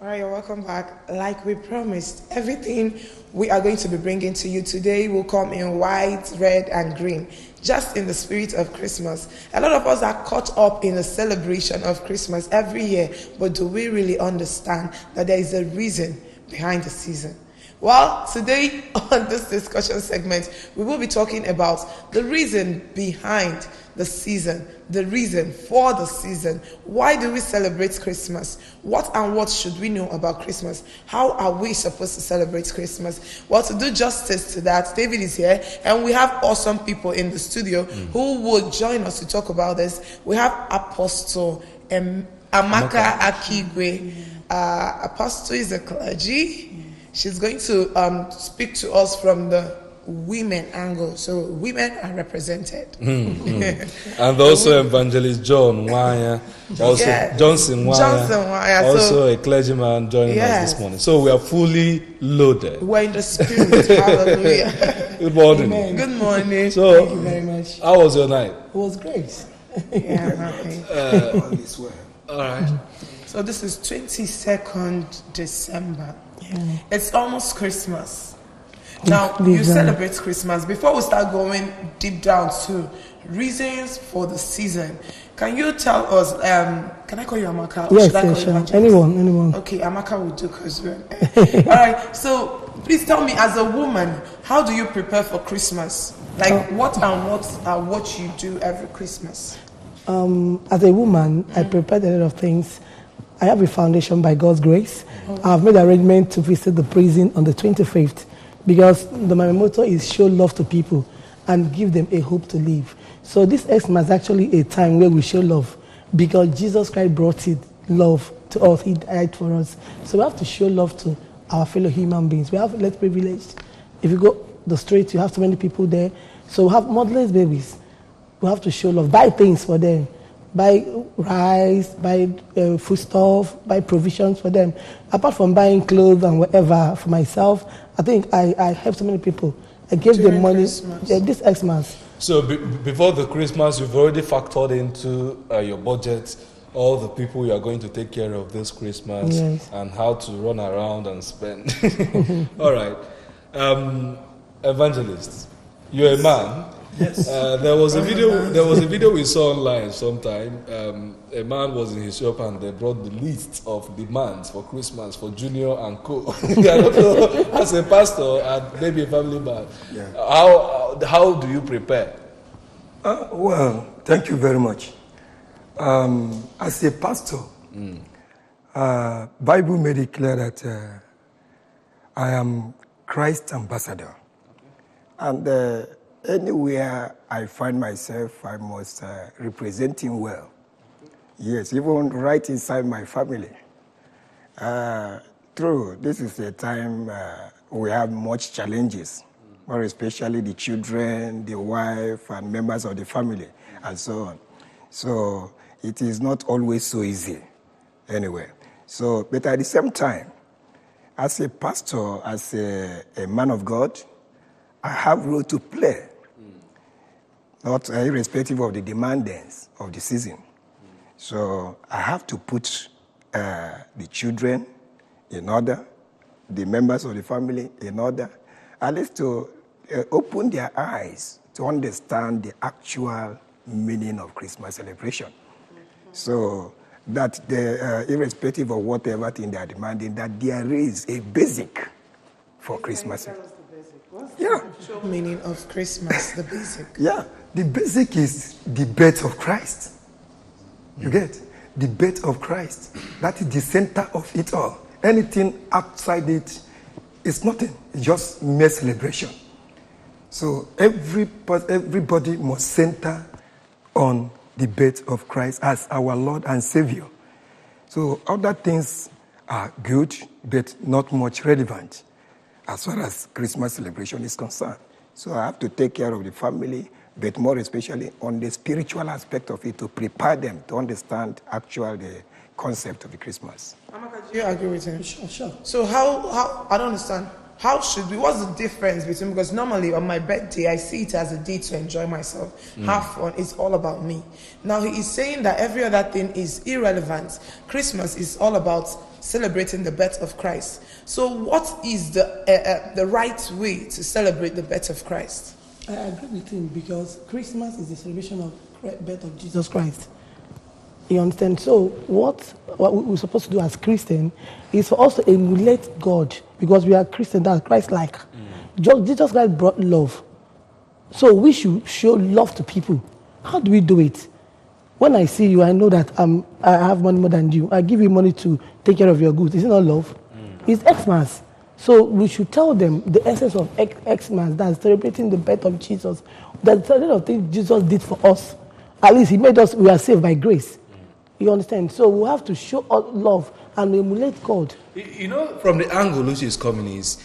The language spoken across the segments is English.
All right, you're welcome back. Like we promised, everything we are going to be bringing to you today will come in white, red, and green, just in the spirit of Christmas. A lot of us are caught up in the celebration of Christmas every year, but do we really understand that there is a reason behind the season? Well, today on this discussion segment, we will be talking about the reason behind the season, the reason for the season. Why do we celebrate Christmas? What and what should we know about Christmas? How are we supposed to celebrate Christmas? Well, to do justice to that, David is here, and we have awesome people in the studio who will join us to talk about this. We have Apostle Amaka Akigwe. Apostle is a clergy. She's going to speak to us from the women angle. So women are represented. And also Evangelist John Wire, also Johnson Wire, also a clergyman joining us this morning. So we are fully loaded. We're in the spirit. Hallelujah. Good morning. Amen. Good morning. So, thank you very much. How was your night? It was great. All this way. All right. So this is 22nd December. Yeah. It's almost Christmas. Now, you celebrate Christmas. Before we start going deep down to reasons for the season, can you tell us, can I call you Amaka? Yes, sure. Anyone. Okay, Amaka will do because we're... All right, so please tell me, as a woman, how do you prepare for Christmas? Like, what you do every Christmas? As a woman, I prepared a lot of things. I have a foundation by God's grace. I've made arrangement to visit the prison on the 25th because my motto is show love to people and give them a hope to live. So this Xmas is actually a time where we show love because Jesus Christ brought it, love to us. He died for us. So we have to show love to our fellow human beings. We have less privileged. If you go the street, you have so many people there. So we have motherless babies. We have to show love, buy things for them. Buy rice, buy foodstuff, buy provisions for them. Apart from buying clothes and whatever for myself, I think I helped so many people. I gave them money this Xmas. So before the Christmas, you've already factored into your budget all the people you are going to take care of this Christmas and how to run around and spend. All right. Evangelist, you're a man. Yes. There was a video we saw online sometime. A man was in his shop and they brought the list of demands for Christmas for Junior and Co. I don't know, as a pastor and maybe a family man, how do you prepare? Well, thank you very much. As a pastor, Bible made it clear that I am Christ's ambassador, and anywhere I find myself, I must represent him well. Yes, even right inside my family. True, this is a time we have much challenges, more especially the children, the wife, and members of the family, and so on. So it is not always so easy, anyway. So, but at the same time, as a pastor, as a man of God, I have a role to play, not irrespective of the demands of the season. So I have to put the children in order, the members of the family in order, at least to open their eyes to understand the actual meaning of Christmas celebration. So that irrespective of whatever thing they are demanding, that there is a basic for Christmas. What's the actual meaning of Christmas, the basic? Yeah, the basic is the birth of Christ. You get? The birth of Christ. That is the center of it all. Anything outside it is nothing. It's just mere celebration. So everybody must center on the birth of Christ as our Lord and Savior. So other things are good, but not much relevant as far as Christmas celebration is concerned. So I have to take care of the family, but more especially on the spiritual aspect of it, to prepare them to understand the concept of the Christmas. Amaka, do you agree with him? Sure. So how I don't understand. how should we, what's the difference between, because normally on my birthday I see it as a day to enjoy myself, have fun, it's all about me. Now he is saying that every other thing is irrelevant. Christmas is all about celebrating the birth of Christ. So what is the right way to celebrate the birth of Christ? I agree with him, because Christmas is the celebration of the birth of Jesus Christ. You understand? So what we're supposed to do as Christians is for us to emulate God, because we are Christians, that's Christ-like. Jesus Christ brought love. So we should show love to people. How do we do it? When I see you, I know that I have money more than you. I give you money to take care of your goods. Is it not love? It's Xmas. So we should tell them the essence of Xmas, that's celebrating the birth of Jesus. That's a lot of things Jesus did for us. At least he made us, we are saved by grace. You understand? So we have to show love and emulate God. You know, from the angle which is coming is,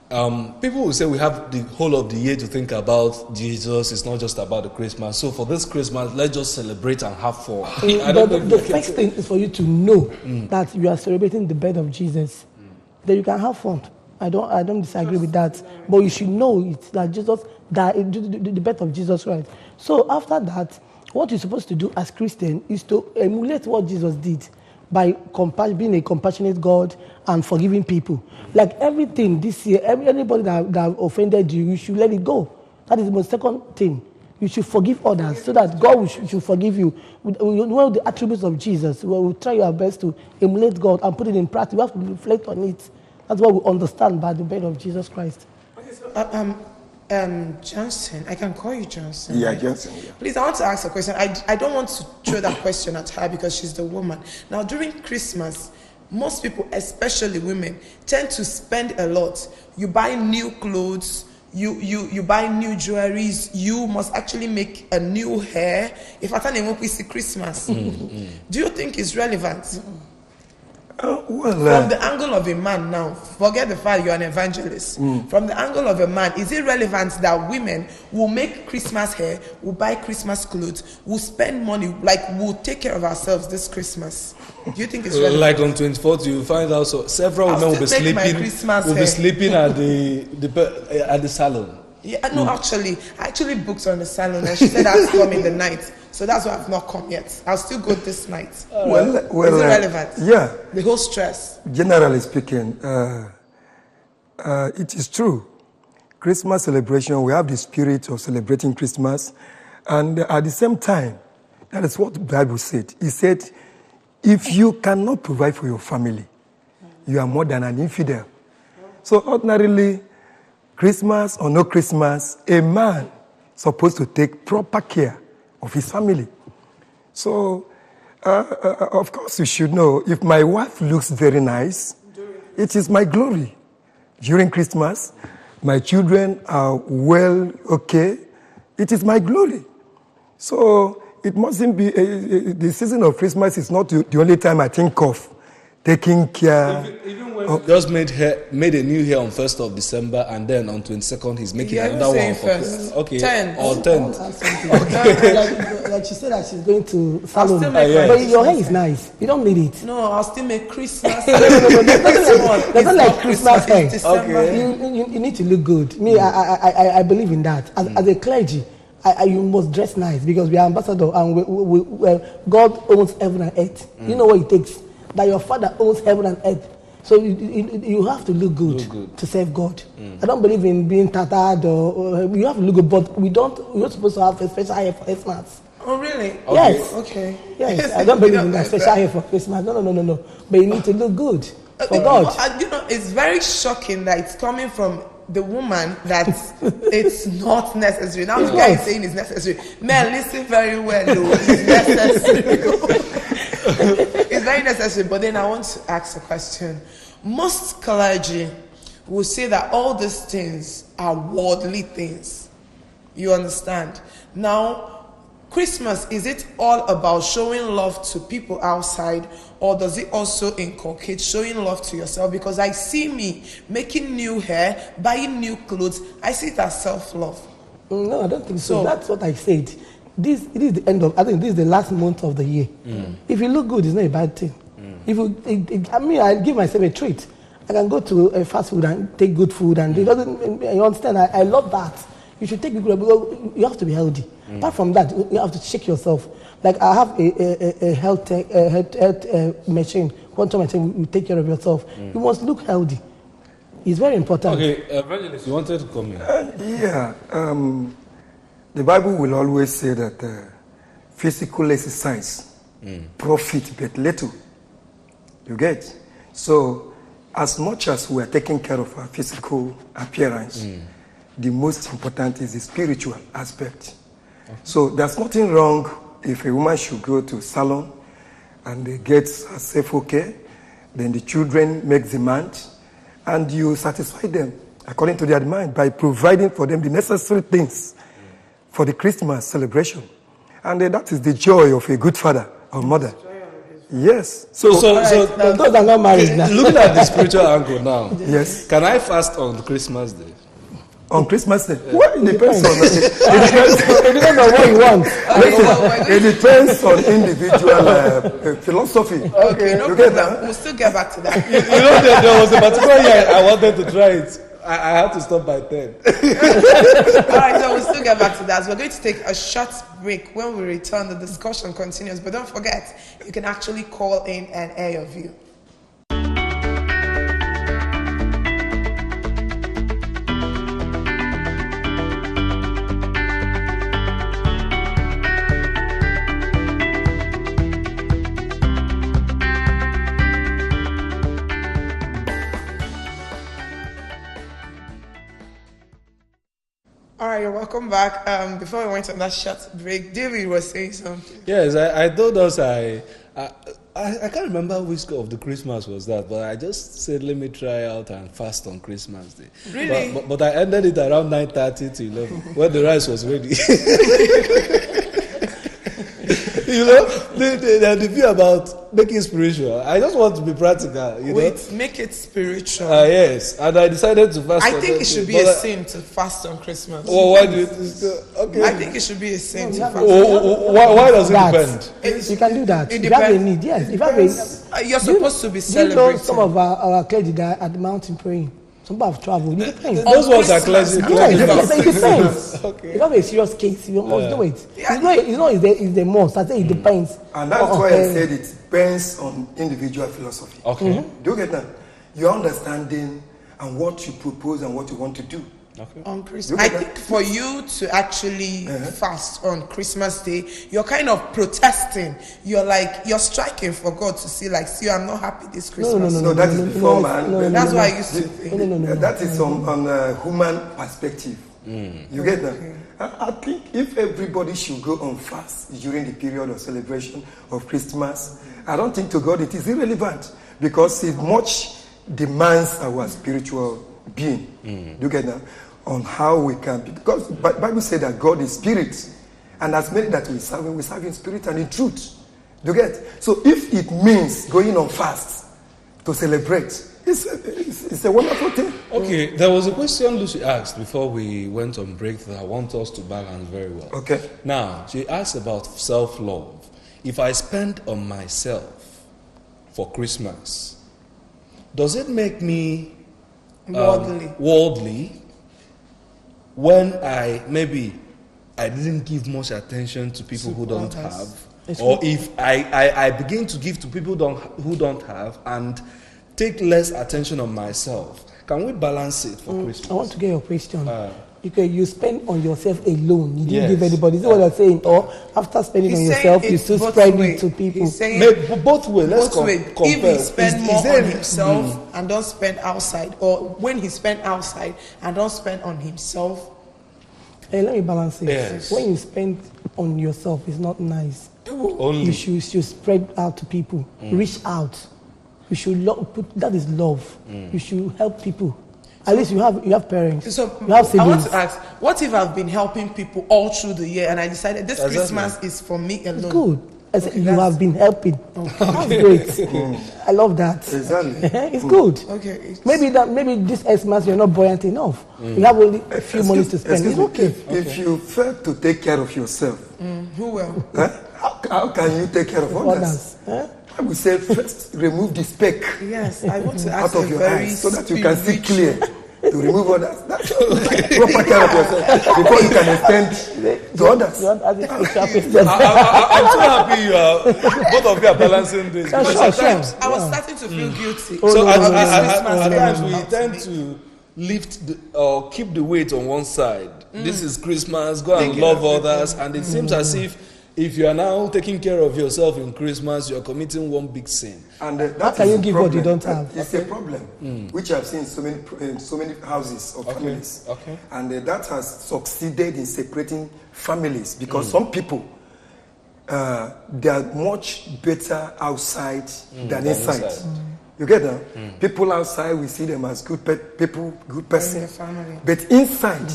people will say we have the whole of the year to think about Jesus. It's not just about the Christmas. So for this Christmas, let's just celebrate and have fun. The first thing is for you to know that you are celebrating the birth of Jesus. Then you can have fun. I don't disagree with that. But you should know it's that Jesus died, the birth of Jesus Christ. So after that, what you're supposed to do as Christian is to emulate what Jesus did by being a compassionate God and forgiving people. Like everything this year, anybody that offended you, you should let it go. That is the most second thing. You should forgive others so that God should forgive you. One of the attributes of Jesus, we'll try our best to emulate God and put it in practice. We have to reflect on it. That's what we understand by the birth of Jesus Christ. Okay, so, Johnson, I can call you Johnson. Yeah, right? Johnson. Yeah. Please, I want to ask a question. I don't want to throw that question at her because she's the woman. Now, during Christmas, most people, especially women, tend to spend a lot. You buy new clothes, you buy new jewelries, you must actually make a new hair. If I tell we see Christmas, do you think it's relevant? From the angle of a man now, forget the fact you're an evangelist. From the angle of a man, is it relevant that women will make Christmas hair, will buy Christmas clothes, will spend money, like will take care of ourselves this Christmas? Do you think it's relevant? Like on 24th, you find out several women will be sleeping at the salon. Yeah, no, actually, I actually booked on the salon and she said I have to come in the night. So that's why I've not come yet. I'll still go this night. Is it relevant? Yeah. The whole stress. Generally speaking, it is true. Christmas celebration, we have the spirit of celebrating Christmas. And at the same time, that is what the Bible said. It said, if you cannot provide for your family, you are more than an infidel. So ordinarily, Christmas or no Christmas, a man is supposed to take proper care of his family. So, of course, you should know, if my wife looks very nice, it is my glory. During Christmas, my children are well, okay, it is my glory. So, it mustn't be, the season of Christmas is not the only time I think of taking care. Even when just made a new hair on 1st of December, and then on 22nd he's making another one. First. Okay, 10th. or 10th. Okay. Like she said that she's going to salon. But your hair is nice. You don't need it. No, I'll still make Christmas. That's not like Christmas hair. Okay. You need to look good. Me, I believe in that. As a clergy, you must dress nice because we are ambassadors and God owns heaven and earth. You know what it takes. That your father owns heaven and earth. So you have to look good to serve God. I don't believe in being tattered or you have to look good, but we're not supposed to have a special hair for Christmas. Oh, really? Yes. Okay. Yes, I don't believe in that special hair for Christmas. No. But you need to look good for God. You know, it's very shocking that it's coming from the woman that it's not necessary. Now this guy is saying it's necessary. Man, listen very well, though. It's necessary. It's very necessary. But then I want to ask a question. Most clergy will say that all these things are worldly things. You understand? Now, Christmas, is it all about showing love to people outside, or does it also inculcate showing love to yourself? Because I see me making new hair, buying new clothes. I see it as self-love. No, I don't think so. That's what I said. It is the end of, I think this is the last month of the year. If you look good, it's not a bad thing. I give myself a treat. I can go to a fast food and take good food, and it doesn't. You understand? I love that. You should take the good, because you have to be healthy. Apart from that, you have to check yourself. Like I have a health machine, quantum machine. You take care of yourself. You must look healthy. It's very important. Okay, Evangelist, you wanted to come in. The Bible will always say that physical exercise profit but little. You get? So, as much as we are taking care of our physical appearance, the most important is the spiritual aspect. Okay. So, there's nothing wrong if a woman should go to a salon and they get herself okay, then the children make demand, and you satisfy them according to their demand by providing for them the necessary things for the Christmas celebration. And that is the joy of a good father or mother. Yes. So those are not married now. Looking at the spiritual angle now. Yes. Can I fast on Christmas Day? On Christmas Day? Well, it depends on it depends on what you want. It depends on individual philosophy. Okay, no problem. We'll still get back to that. You know, there was a particular year I wanted to try it. I had to stop by 10. All right, so we'll still get back to that. So we're going to take a short break. When we return, the discussion continues. But don't forget, you can actually call in and air your view. All right, you're welcome back. Before we went on that short break, David was saying something. Yes, I told us I can't remember which of the Christmas was that, but I just said let me try out and fast on Christmas Day. Really? But I ended it around 9:30 to 11 when the rice was ready. You know, the view about making spiritual. I just want to be practical. Wait, make it spiritual. Yes, and I decided to fast. I think it should be a sin to fast on Christmas. Well, why do you? Okay. I think it should be a sin to fast. Why does it depend? You can do that. It If you have a depends. need, yes. If you have You're supposed to be you celebrating. know some of our clergy that are at the mountain praying. Some people have traveled. It depends. Those ones are Christmas. classic. Yes, it depends. Okay. If you have a serious case, you must do it. Yeah. It's the most. I say it depends. And that's why I said it depends on individual philosophy. Okay. Do you get that? Your understanding and what you propose and what you want to do. Okay. On Christmas, I think for you to actually fast on Christmas Day, you're kind of protesting. You're striking for God to see, see, I'm not happy this Christmas. No, that is before man. That's what I used to think. That is on a human perspective. You get that? I think if everybody should go on fast during the period of celebration of Christmas, I don't think to God it is irrelevant because it much demands our spiritual being. Do you get that? On how we can be, because the Bible said that God is spirit, and as many that we serve in spirit and in truth. Do you get? So if it means going on fast to celebrate, it's a wonderful thing. Okay, there was a question Lucy asked before we went on break that I want us to balance very well. Okay. Now, she asked about self-love. If I spend on myself for Christmas, does it make me worldly when I didn't give much attention to people who don't have, or if I begin to give to people who don't have and take less attention on myself? Can we balance it for Christmas? I want to get your question. Because you spend on yourself alone, you didn't give anybody. Is that what you're saying? Or after spending on yourself, you still spread it to people. Both ways. Let's compare. If he spend more on himself and don't spend outside, or when he spend outside and don't spend on himself. Hey, let me balance it. Yes. When you spend on yourself, it's not nice. Only. You should spread out to people. Reach out. You should that is love. You should help people. At least you have parents. So you have siblings. I want to ask, what if I've been helping people all through the year and I decided this Christmas is for me alone? It's good. I said, you have been helping. That's great. I love that. Exactly. It's good. Okay. Maybe this Xmas you're not buoyant enough. You have only a few money to spend. It's okay. If you fail to take care of yourself, Who will? how can you take care of others? I would say first remove the speck Yes, I want to out ask of a your very eyes so that you can see spiritual- clear. To remove all that. That's proper care of yourself before you can extend to others. You want to ask a spiritual question? I'm so happy you are, both of you are balancing this. Sure, Because sure, sometimes, sure. I was starting to feel guilty. Oh, so no, at, no, no, at- no, at- no, at no, times no, we no. tend to lift or keep the weight on one side. This is Christmas, go and Thinking love of it, others, and it seems as if you are now taking care of yourself in Christmas, you are committing one big sin. And How can you give what you don't have? It's a problem which I've seen in so many houses or families. Okay. And that has succeeded in separating families because some people they are much better outside than inside. You get that? People outside, we see them as good people, good person. the family. But inside,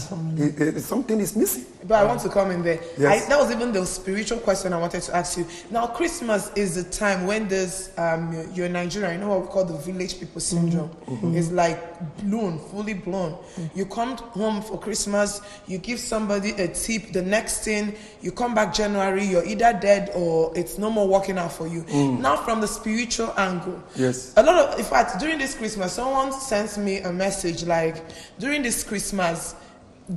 something is missing. But I want to come in there. Yes. That was even the spiritual question I wanted to ask you. Now, Christmas is the time when there's, you're in Nigeria, you know what we call the village people syndrome. It's like fully blown. You come home for Christmas, you give somebody a tip, the next thing, you come back January, you're either dead or it's no more working out for you. Now, from the spiritual angle, Yes. in fact, during this Christmas, someone sent me a message like, during this Christmas,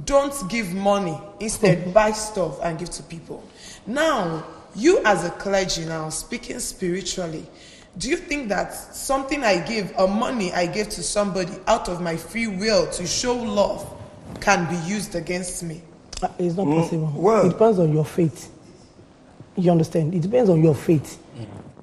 don't give money. Instead, buy stuff and give to people. Now, you as a clergy now, speaking spiritually, do you think that something I give, or money I give to somebody out of my free will to show love, can be used against me? It's not possible. well- It depends on your faith. You understand? It depends on your faith.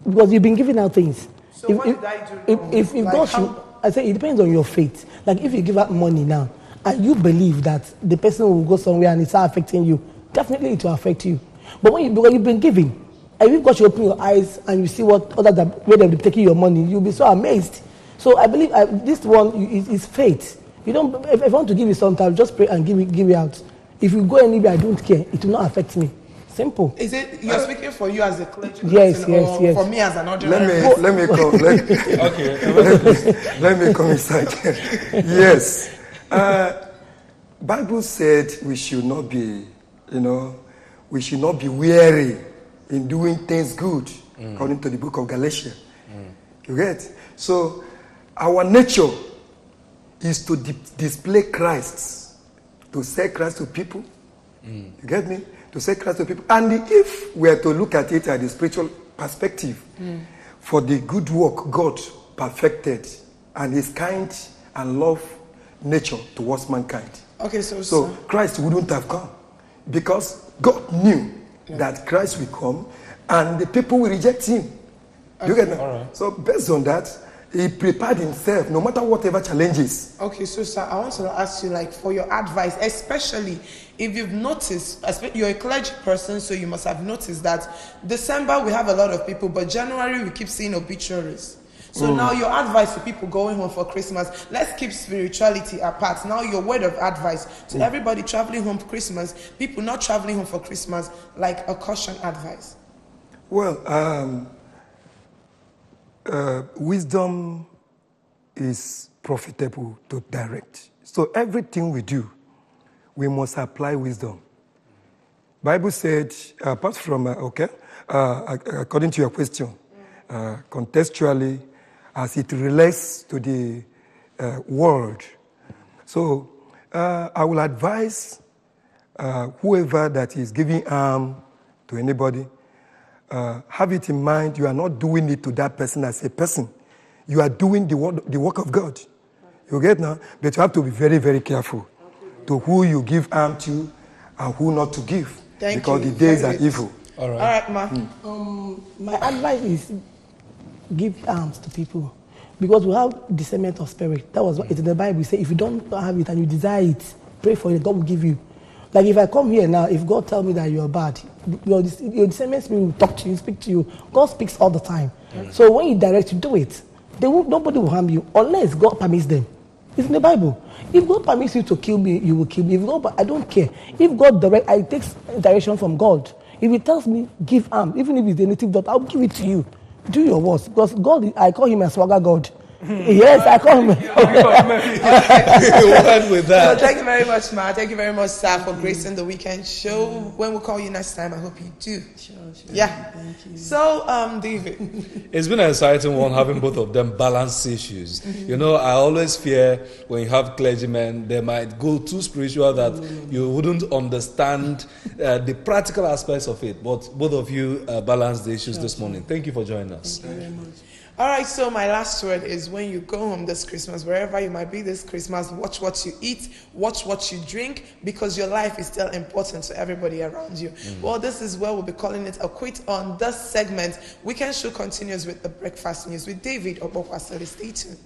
Because you've been giving out things. So what did I do wrong? If Like God how- should, I say it depends on your faith. Like if you give out money now, and you believe that the person will go somewhere and it's not affecting you, definitely it will affect you. But because you've been giving, and if God should open your eyes and you see what others are where they'll be taking your money, you'll be so amazed. So I believe this one is faith. You don't. If I want to give you sometimes, just pray and give it out. If you go anywhere, I don't care. It will not affect me. Simple. Is it you're speaking for you as a clergy Yes, person yes, or yes. for me as an ordinary? Let me come. Let me come inside. Yes. Bible said we should not be, we should not be weary in doing things good, according to the book of Galatians. You get? So our nature is to display Christ, to say Christ to people. You get me? To say Christ to people. And if we are to look at it at the spiritual perspective, for the good work God perfected and his kind and love nature towards mankind. Okay, So Christ wouldn't have come because God knew that Christ will come and the people will reject him. You get that? All right. So based on that, he prepared himself no matter whatever challenges. Okay, so sir, I want to ask you, like, for your advice, especially if you've noticed, you're a clergy person, so you must have noticed that December we have a lot of people, but January we keep seeing obituaries. So now your advice to people going home for Christmas, let's keep spirituality apart. Now your word of advice to everybody traveling home for Christmas, people not traveling home for Christmas, like a caution advice. Well, wisdom is profitable to direct. So everything we do, we must apply wisdom. Bible said, apart from, according to your question, contextually, as it relates to the world. So I will advise whoever that is giving harm to anybody, have it in mind you are not doing it to that person as a person. You are doing the work of God. You get now? But you have to be very, very careful to who you give harm to and who not to give. Because the days are evil. All right. All right, ma. My advice is give alms to people because we have discernment of spirit. That was what it's in the Bible. We say if you don't have it and you desire it, pray for it. God will give you. Like if I come here now, if God tell me that you are bad, your discernment spirit will talk to you, speak to you. God speaks all the time. So when He directs you, do it. Nobody will harm you unless God permits them. It's in the Bible. If God permits you to kill me, you will kill me. If God, I don't care. If God I take direction from God. If He tells me give arm, even if it's a native daughter, I'll give it to you. Do your worst. Because God, I call Him a swagger God. Yes, I come. Went with So that. thank you very much, Ma. Thank you very much, sir, for gracing the weekend show. When we call you next time, I hope you do. Sure. Yeah. Thank you. So, David. It's been an exciting one having both of them balance issues. You know, I always fear when you have clergymen, they might go too spiritual that you wouldn't understand the practical aspects of it. But both of you balanced the issues this morning. Thank you for joining us. Thank you very much. All right, so my last word is when you go home this Christmas, wherever you might be this Christmas, watch what you eat, watch what you drink, because your life is still important to everybody around you. Well, this is where we'll be calling it a quit on this segment. Weekend Show continues with the breakfast news with David Obokwasili. Stay tuned.